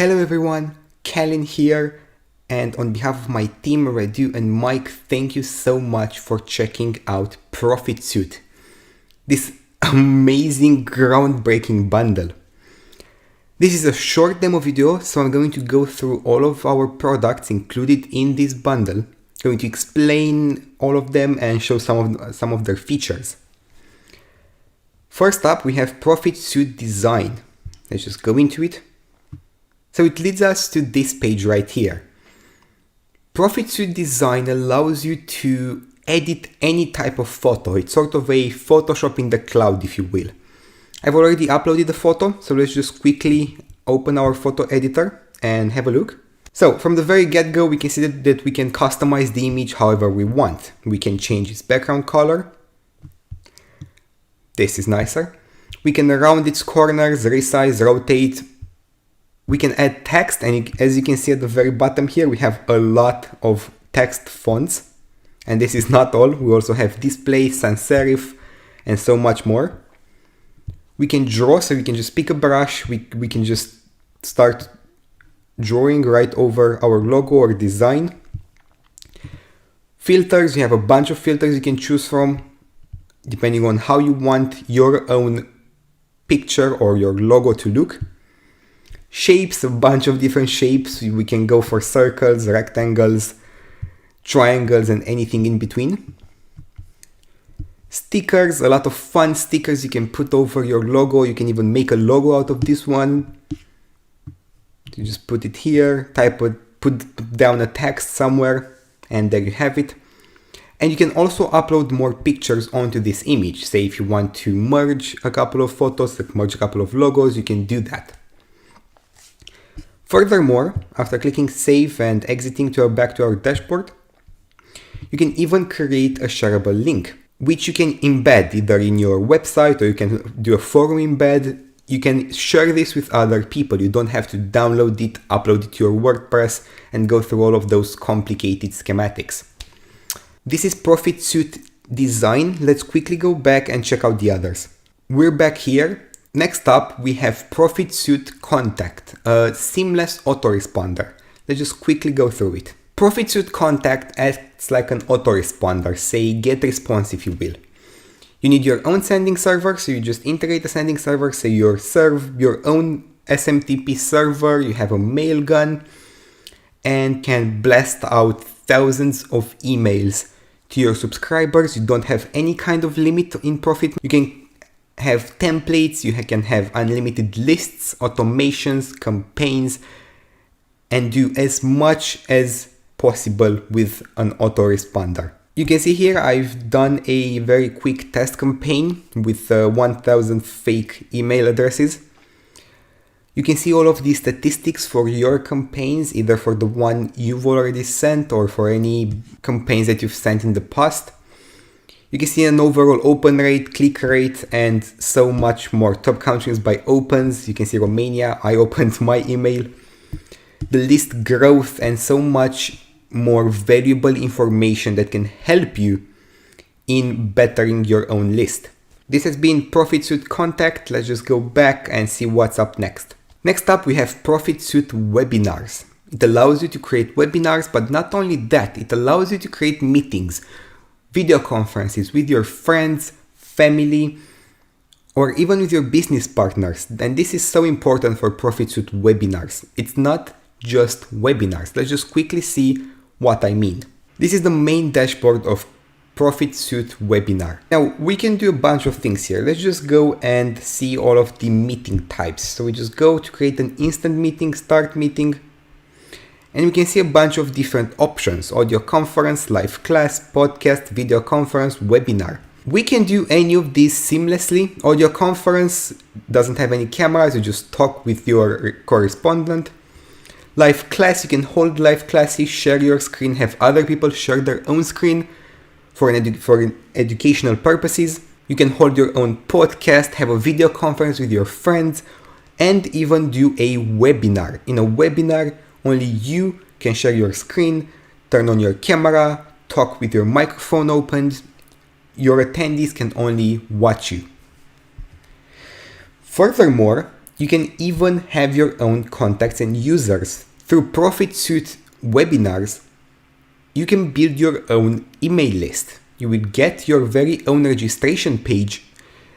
Hello everyone, Kellen here, and on behalf of my team Radu and Mike, thank you so much for checking out ProfitSuite, this amazing groundbreaking bundle. This is a short demo video, so I'm going to go through all of our products included in this bundle, going to explain all of them and show some of their features. First up, we have ProfitSuite Design. Let's just go into it. So it leads us to this page right here. ProfitSuite Design allows you to edit any type of photo. It's sort of a Photoshop in the cloud, if you will. I've already uploaded the photo, so let's just quickly open our photo editor and have a look. So from the very get-go, we can see that we can customize the image however we want. We can change its background color. This is nicer. We can round its corners, resize, rotate. We can add text, and as you can see at the very bottom here, we have a lot of text fonts. And this is not all. We also have display, sans serif, and so much more. We can draw, so we can just pick a brush. We can just start drawing right over our logo or design. Filters, you have a bunch of filters you can choose from, depending on how you want your own picture or your logo to look. Shapes, a bunch of different shapes. We can go for circles, rectangles, triangles, and anything in between. Stickers, a lot of fun stickers you can put over your logo. You can even make a logo out of this one. You just put it here, put down a text somewhere, and there you have it. And you can also upload more pictures onto this image. Say if you want to merge a couple of photos, merge a couple of logos, you can do that. Furthermore, after clicking save and exiting back to our dashboard, you can even create a shareable link, which you can embed either in your website, or you can do a forum embed. You can share this with other people. You don't have to download it, upload it to your WordPress, and go through all of those complicated schematics. This is ProfitSuite Design. Let's quickly go back and check out the others. We're back here. Next up, we have ProfitSuite Contact, a seamless autoresponder. Let's just quickly go through it. ProfitSuite Contact acts like an autoresponder, say GetResponse if you will. You need your own sending server, so you just integrate a sending server, say you serve your own SMTP server, you have a mailgun, and can blast out thousands of emails to your subscribers. You don't have any kind of limit in Profit. You can have templates, you can have unlimited lists, automations, campaigns, and do as much as possible with an autoresponder. You can see here I've done a very quick test campaign with 1000 fake email addresses. You can see all of the statistics for your campaigns, either for the one you've already sent or for any campaigns that you've sent in the past. You can see an overall open rate, click rate, and so much more. Top countries by opens. You can see Romania. I opened my email. The list growth and so much more valuable information that can help you in bettering your own list. This has been ProfitSuite Contact. Let's just go back and see what's up next. Next up, we have ProfitSuite Webinars. It allows you to create webinars, but not only that, it allows you to create meetings, video conferences with your friends, family, or even with your business partners. And this is so important for ProfitSuite webinars. It's not just webinars. Let's just quickly see what I mean. This is the main dashboard of ProfitSuite webinar. Now we can do a bunch of things here. Let's just go and see all of the meeting types. So we just go to create an instant meeting, start meeting, and we can see a bunch of different options: audio conference, live class, podcast, video conference, webinar. We can do any of these seamlessly. Audio conference doesn't have any cameras, you just talk with your correspondent. Live class, you can hold live classes, share your screen, have other people share their own screen for educational purposes. You can hold your own podcast, have a video conference with your friends, and even do a webinar. In a webinar, only you can share your screen, turn on your camera, talk with your microphone opened. Your attendees can only watch you. Furthermore, You can even have your own contacts and users. Through ProfitSuite webinars, you can build your own email list. You will get your very own registration page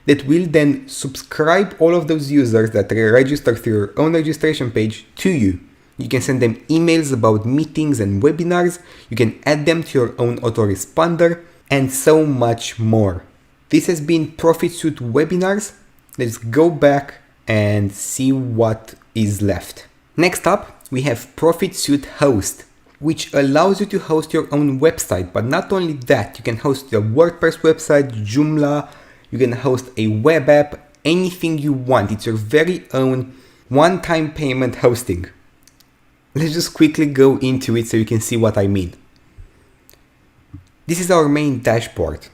that will then subscribe all of those users that register through your own registration page to you. You can send them emails about meetings and webinars. You can add them to your own autoresponder and so much more. This has been ProfitSuite webinars. Let's go back and see what is left. Next up, we have ProfitSuite Host, which allows you to host your own website. But not only that, you can host your WordPress website, Joomla, you can host a web app, anything you want. It's your very own one-time payment hosting. Let's just quickly go into it so you can see what I mean. This is our main dashboard.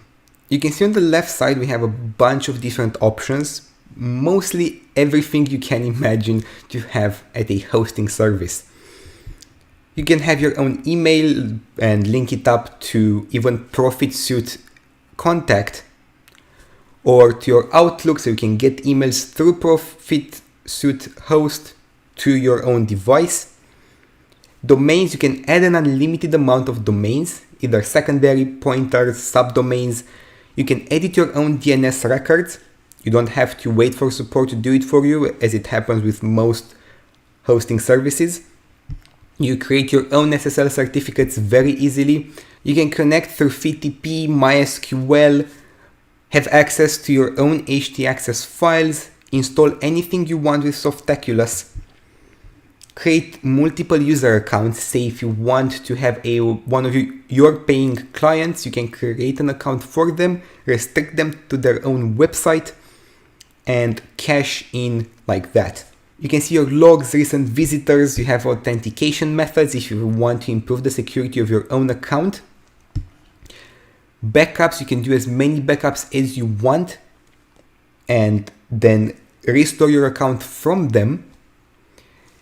You can see on the left side we have a bunch of different options, mostly everything you can imagine to have at a hosting service. You can have your own email and link it up to even ProfitSuite Contact or to your Outlook, so you can get emails through ProfitSuite Host to your own device. Domains, you can add an unlimited amount of domains, either secondary, pointers, subdomains. You can edit your own DNS records. You don't have to wait for support to do it for you, as it happens with most hosting services. You create your own SSL certificates very easily. You can connect through FTP, MySQL, have access to your own htaccess files, install anything you want with Softaculous, create multiple user accounts. Say if you want to have one of your paying clients, you can create an account for them, restrict them to their own website, and cash in like that. You can see your logs, recent visitors, you have authentication methods if you want to improve the security of your own account. Backups, you can do as many backups as you want and then restore your account from them.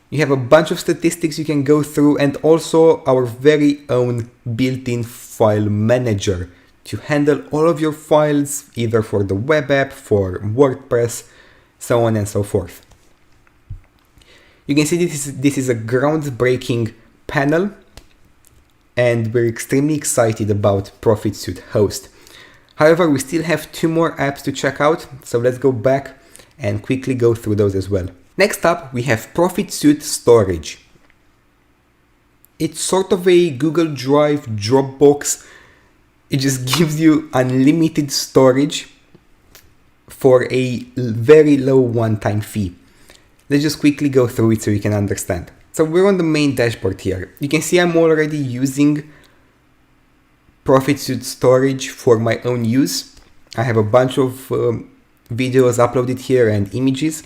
You have a bunch of statistics you can go through, and also our very own built-in file manager to handle all of your files, either for the web app, for WordPress, so on and so forth. You can see this is a groundbreaking panel, and we're extremely excited about ProfitSuite Host. However, we still have 2 more apps to check out, so let's go back and quickly go through those as well. Next up, we have ProfitSuite Storage. It's sort of a Google Drive, Dropbox. It just gives you unlimited storage for a very low one-time fee. Let's just quickly go through it so you can understand. So we're on the main dashboard here. You can see I'm already using ProfitSuite Storage for my own use. I have a bunch of videos uploaded here and images.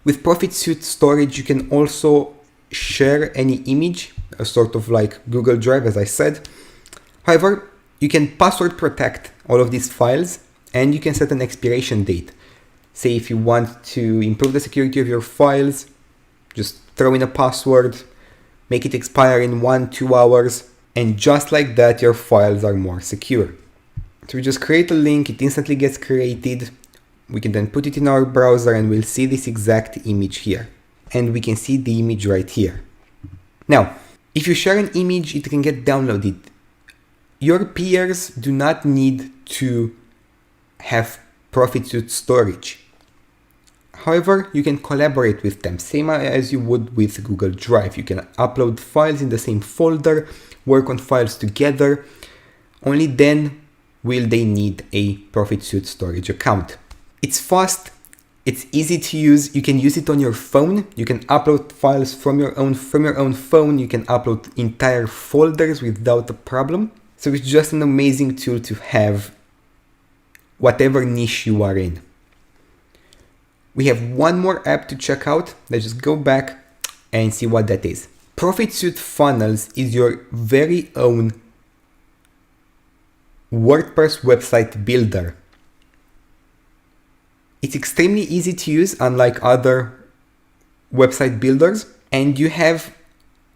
With ProfitSuite Storage, you can also share any image, a sort of like Google Drive, as I said. However, you can password protect all of these files, and you can set an expiration date. Say if you want to improve the security of your files, just throw in a password, make it expire in 1-2 hours, and just like that, your files are more secure. So we just create a link, it instantly gets created. We can then put it in our browser and we'll see this exact image here. And we can see the image right here. Now, if you share an image, it can get downloaded. Your peers do not need to have ProfitSuite storage. However, you can collaborate with them, same as you would with Google Drive. You can upload files in the same folder, work on files together. Only then will they need a ProfitSuite storage account. It's fast, it's easy to use. You can use it on your phone. You can upload files from your own phone. You can upload entire folders without a problem. So it's just an amazing tool to have, whatever niche you are in. We have one more app to check out. Let's just go back and see what that is. ProfitSuite Funnels is your very own WordPress website builder. It's extremely easy to use, unlike other website builders, and you have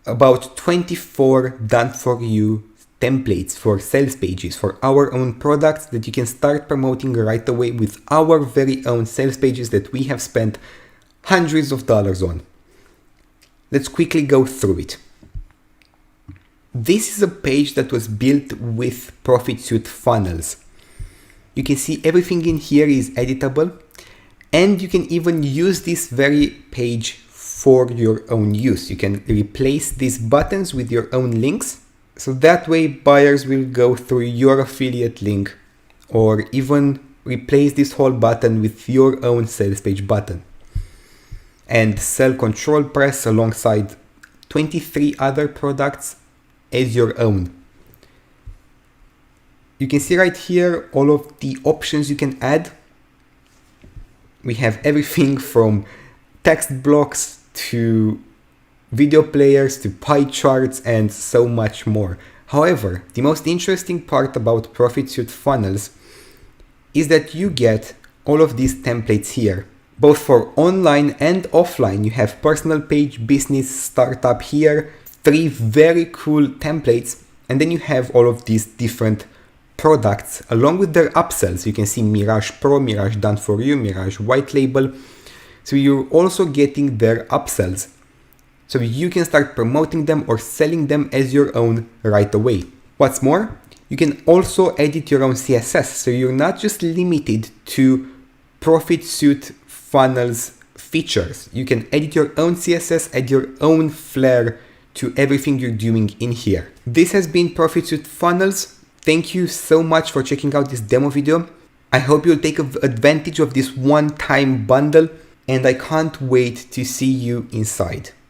about 24 done for you templates for sales pages for our own products that you can start promoting right away with our very own sales pages that we have spent hundreds of dollars on. Let's quickly go through it. This is a page that was built with ProfitSuite funnels. You can see everything in here is editable, and you can even use this very page for your own use. You can replace these buttons with your own links, so that way buyers will go through your affiliate link, or even replace this whole button with your own sales page button. And sell control press alongside 23 other products as your own. You can see right here all of the options you can add. We have everything from text blocks to video players to pie charts and so much more. However, the most interesting part about ProfitSuite funnels is that you get all of these templates here. Both for online and offline, you have personal page, business, startup here, 3 very cool templates, and then you have all of these different products along with their upsells. You can see Mirage Pro, Mirage Done For You, Mirage White Label. So you're also getting their upsells. So you can start promoting them or selling them as your own right away. What's more, you can also edit your own CSS. So you're not just limited to ProfitSuite funnels features. You can edit your own CSS, add your own flair to everything you're doing in here. This has been ProfitSuite funnels. Thank you so much for checking out this demo video. I hope you'll take advantage of this one-time bundle, and I can't wait to see you inside.